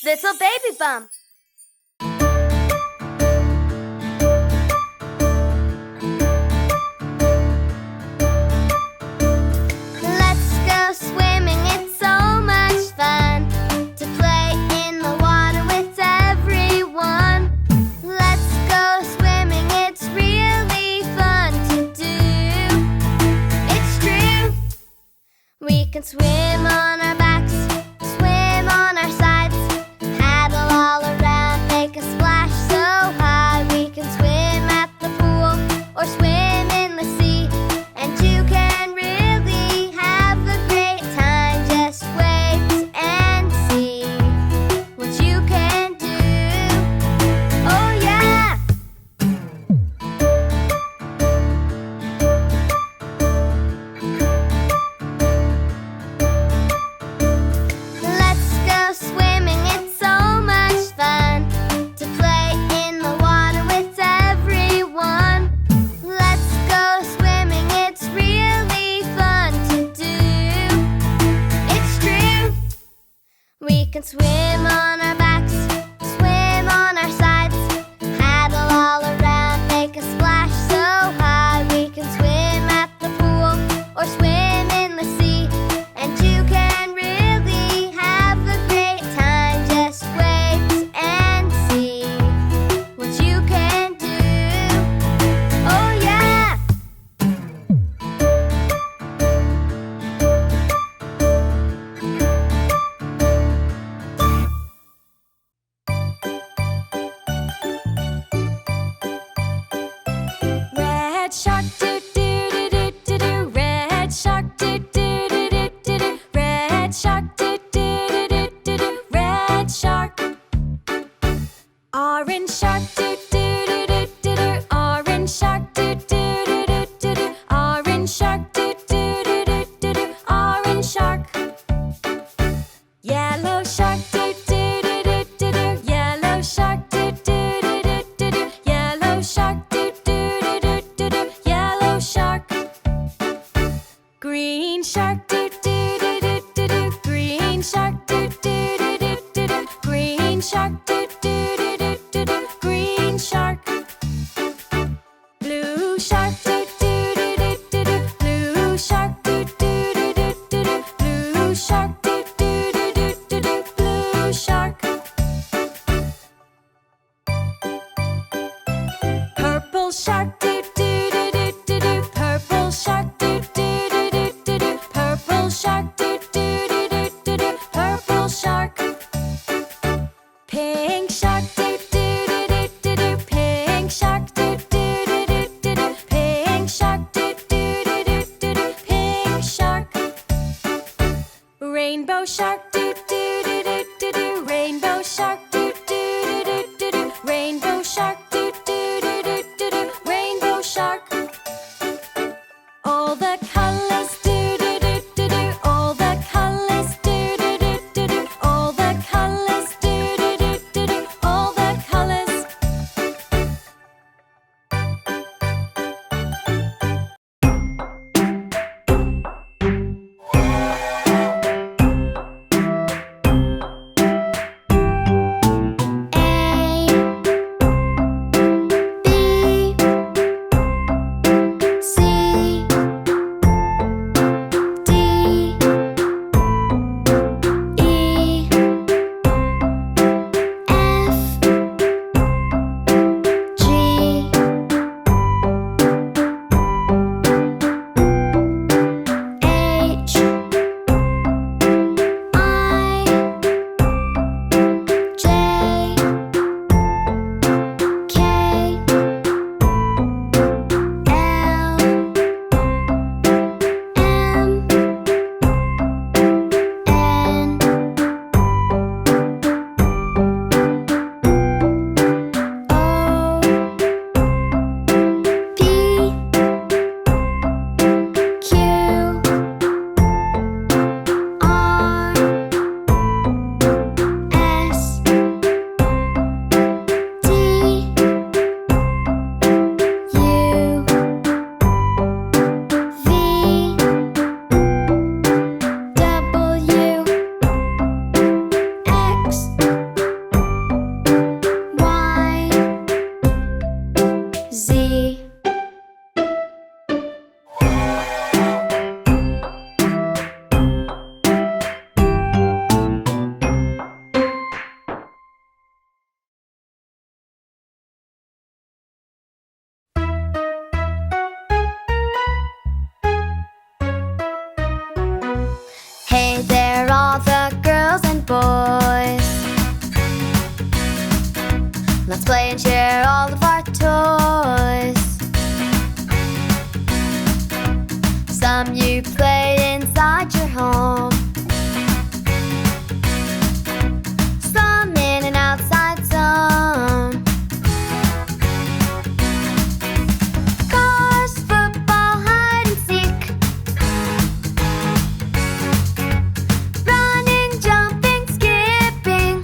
Little baby bump. Let's go swimming, it's so much fun to play in the water with everyone. Let's go swimming, it's really fun to do. It's true. We can swim on our backs, swim on our sides, paddle all around, make a splash so high. We can swim at the pool or swim in the sea, and you can really have a great time. Just wait and see what you can do. Oh yeah! Let's go swimming, it's so much fun to play in the water with everyone. Let's go swimming, it's really fun to do. It's true. We can swim on our backs, swim on our sides, paddle all around, make a splash so high. We can swim at the pool or swim in the sea, and you can really have a great time. Just wait and see what you can do. Oh yeah! Red shark, do do do do do do. Red shark, do do do do do do. Red shark, do do do do do do. Red shark. Orange shark, do do do do do do. Orange shark, do do do do do do. Orange shark, do do do do do do. Orange shark. Yellow shark, do do do do do do. Yellow shark, do do do do do do. Yellow shark, do do do do do do. Yellow shark. Green shark, do do do do do do. Green shark, do do do do do do. Green shark, do do do do do do. Green shark. Blue shark, do do do do do do. Blue shark, do do do do do do. Blue shark, do do do do do do. Blue shark. Purple shark, do do do do do do. Purple shark, do do do do do do. Purple shark, do do do do do do. Purple shark. Pink shark, do do do do do do. Pink shark, do do do do do do. Pink shark, do do do do do do. Pink shark. Rainbow shark, do do do do do do. Rainbow shark, do do do do do do. Rainbow shark, do do do do do do. Rainbow shark. All the colors, do do do do do. All the colors, do do do do do. All the colors, do do do do do. All the colors. boys. Let's play and share all of our toys. Some you play inside your home, some in an outside zone. Cars, football, hide and seek, running, jumping, skipping,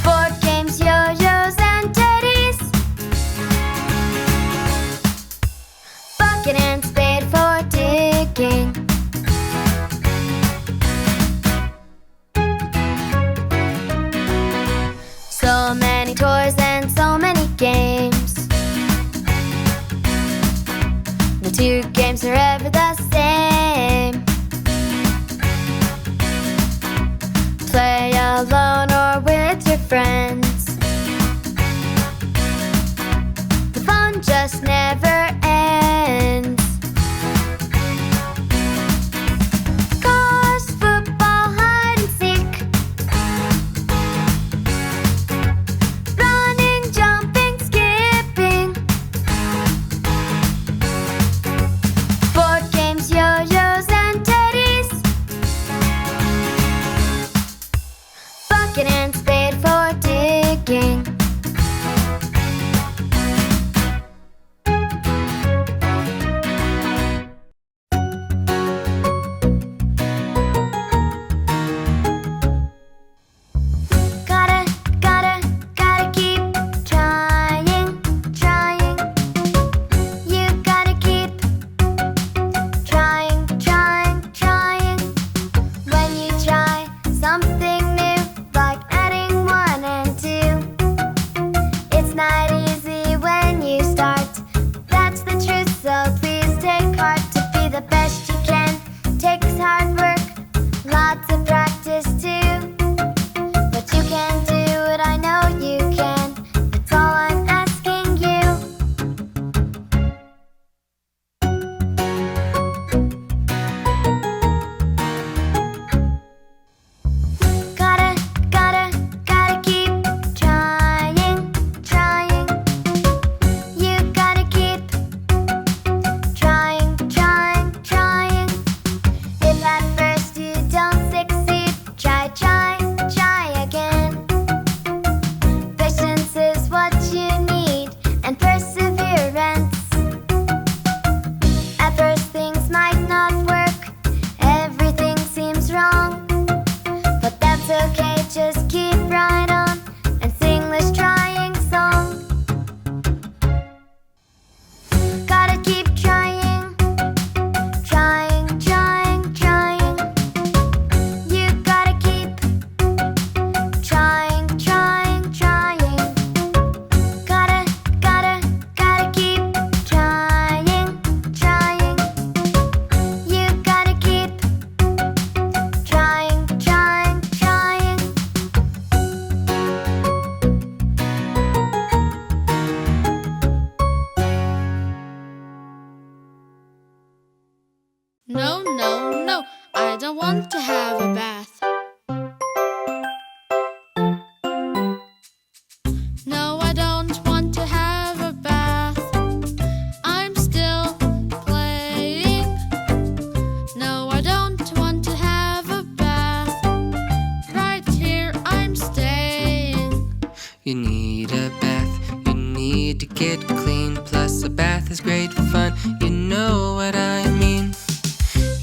board games, yo-yos and teddies, bucket and spade for digging. So many toys and so many games. No two games are ever the same. Play alone or with your friends. The fun just never ends. Cars, football, hide and seek, running, jumping, skipping, board games, yo-yos and teddies, bucket and spade for digging. Gotta keep trying, trying. You gotta keep trying, trying, trying. When you try something new, like adding 1 and 2, it's not easy when you start. That's the truth, so please take heart. To be the best you can takes hard work, lots of practice too. But you can do it, I know you can. That's all I'm asking you. Gotta keep trying, trying. You gotta keep trying, trying, trying. If at first you don't succeed, try again. Patience is what you need, and perseverance. At first things might not work, everything seems wrong, but that's okay, just keep right on and sing this trying song. Gotta keep trying, trying, trying, trying. You gotta keep trying, trying, trying. Gotta keep trying, trying. You gotta keep trying, trying, trying. No, no, no, I don't want to have a bath. No, I don't want to have a bath. I'm still playing. No, I don't want to have a bath. Right here I'm staying. You need a bath, you need to get clean. Plus a bath is great fun, you know what I mean.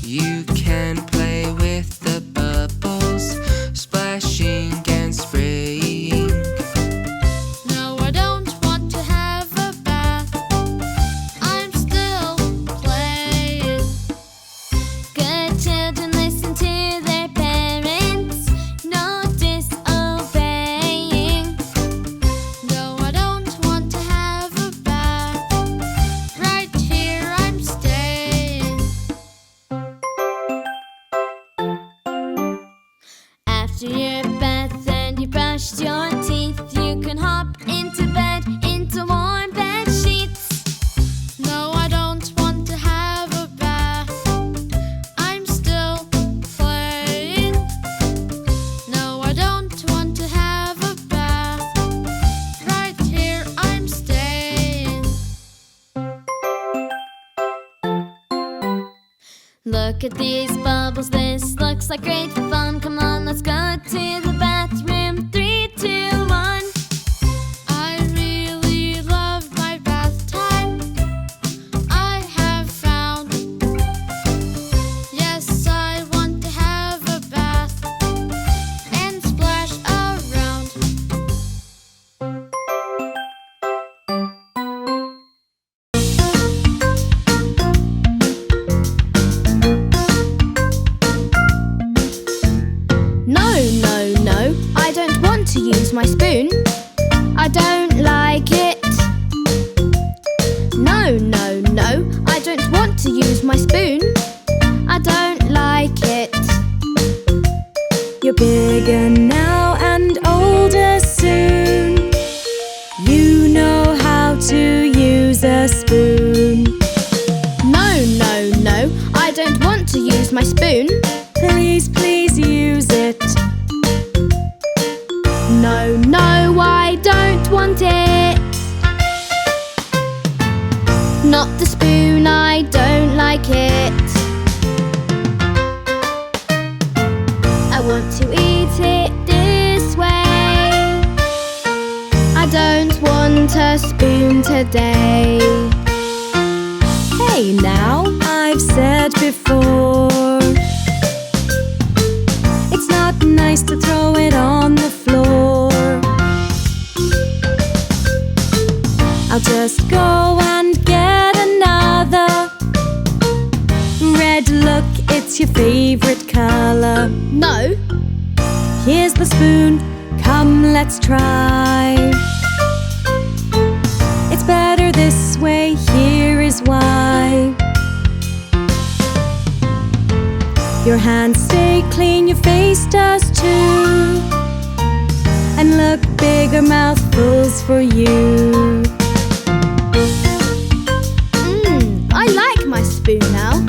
You can play with the bubbles, splashing and spraying. No, I don't want to have a bath. I'm still playing. Good children listen to their parents. No disobeying. No, I don't want to have a bath. Right here I'm staying. After your bath and you brushed your teeth, you can hop into bed, into warm bed sheets. No, I don't want to have a bath. I'm still playing. Look at these bubbles, this looks like great fun. Come on, let's go to the bathroom. 3, 2, 1. I really love my bath time. I have found. Yes, I want to have a bath and splash around. No, I don't want to use my spoon. I don't like it. No, I don't want to use my spoon. I don't like it. You're bigger now and older soon. You know how to use a spoon. No, I don't want to use my spoon. Please use it. No, I don't want it. Not the spoon, I don't like it. I want to eat it this way. I don't want a spoon today. Hey now, I've said before, it's not nice to throw it on the floor. I'll just go and get another. Red, look, it's your favorite color. No, Here's the spoon, come let's try. It's better this way, here is why. Your hands stay clean, your face does too. And look, bigger mouthfuls for you. I like my spoon now.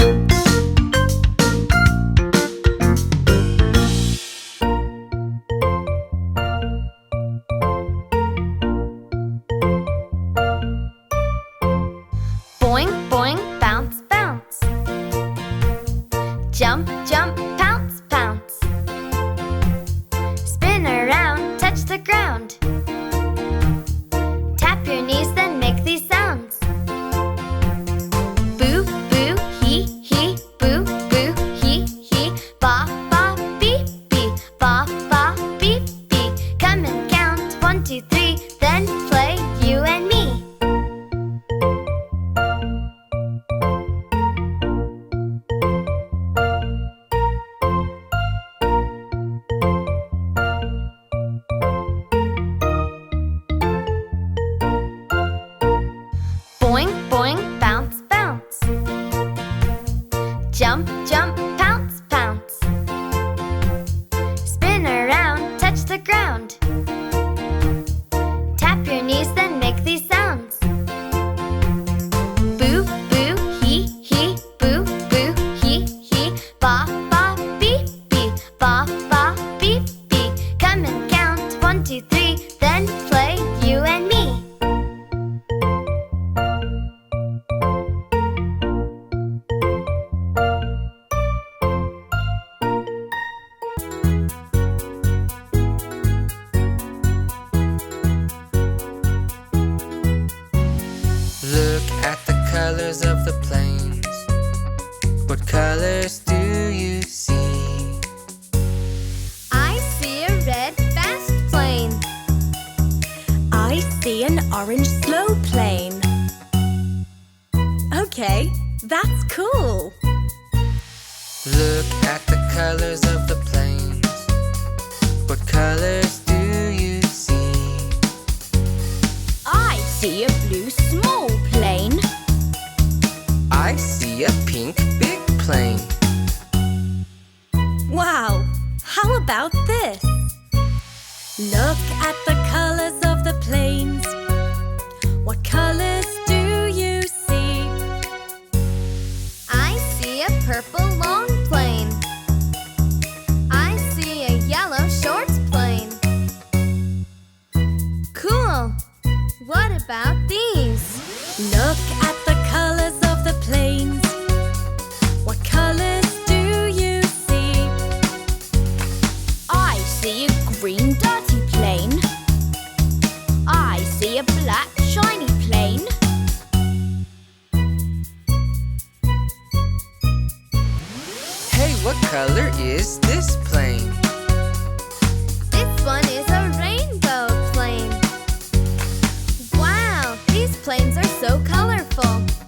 Boing, boing, bounce, bounce. Jump, jump, pounce, pounce. Spin around, touch the ground. Tap your knees, then make these sounds. Boo, boo, hee, hee. Boo, boo, hee, hee. Ba, ba, beep, beep. Ba, ba, beep, beep. Come and count 1, 2, 3, then play you and me. Boing, boing, bounce, bounce. Jump, jump, pounce, pounce. Spin around, touch the ground. Tap your knees, then make these sounds. Boo, boo, hee, hee. Boo, boo, hee, hee. Ba, ba, beep, beep. Ba, ba, beep, beep. Come and count 1, 2, 3, then play you and me. Look at the colors of the plains. What colors do you see? I see a red fast plane. I see an orange slow plane. Okay, that's cool. Look at the colors of the plains. What colors do you see? I see a blue small plane. I see a pink big plane. Wow, how about this? Look at the colors of the planes. What colors do you see? I see a purple long plane. I see a yellow short plane. Cool. What about these? Look at the colors of the planes. What colors What color is this plane? This one is a rainbow plane. Wow, these planes are so colorful.